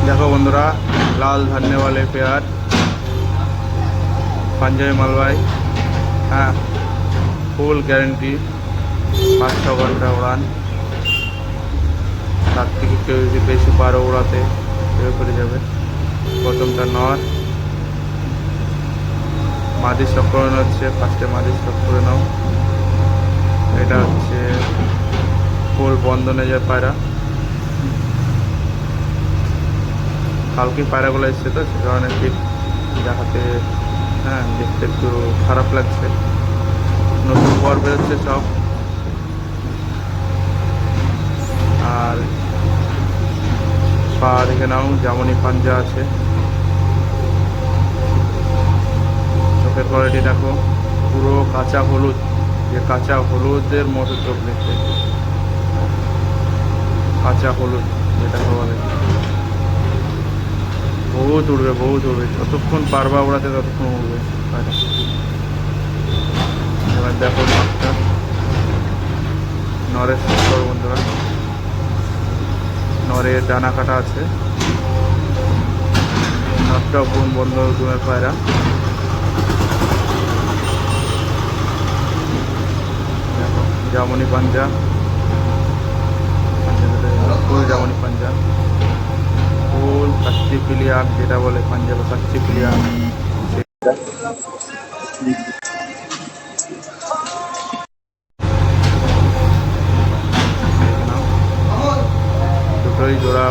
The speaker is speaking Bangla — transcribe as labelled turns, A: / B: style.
A: देखो बंधुरा लाल धरने वाले पेयर पंजाबी मालवाई। हाँ, फुल ग्यारंटी 5-6 घंटा उड़ान। তার থেকে কেউ যদি বেশি পারো উড়াতে কেউ করে যাবে। প্রথমটা নর, মাদি স্টক করে হচ্ছে, ফার্স্টে মাদি স্টক করে নাও। এটা হচ্ছে ফুল বন্ধনে যায় পায়রা। কালকে পায়রাগুলো এসছে তো সে কারণে ঠিক দেখাতে, হ্যাঁ দেখতে একটু খারাপ লাগছে। নতুন পর বেরোচ্ছে সব। আর পা দেখে নাও, যেমনই পাঞ্জা আছে। চোখের কোয়ালিটি দেখো, পুরো কাঁচা হলুদ, যে কাঁচা হলুদের মতো চোখ দেখতে, কাঁচা হলুদ যেটাকে বলে। বহুত উড়বে, বহুত উড়বে, যতক্ষণ পারবা ওড়াতে ততক্ষণ উড়বে। এবার দেখো নটটা, নরের শেষ বন্ধুরা। নরের ডানা কাটা আছে, নটটাও কোন বন্ধ রুমের পায়রা। দেখো জামনি পাঞ্জা, ফুল জামনি পাঞ্জা, ফুল কাচ্চি পিলিয়াক যেটা বলে পাঞ্জাবে, কাচ্চি পিলিয়াক। দুটোই জোড়া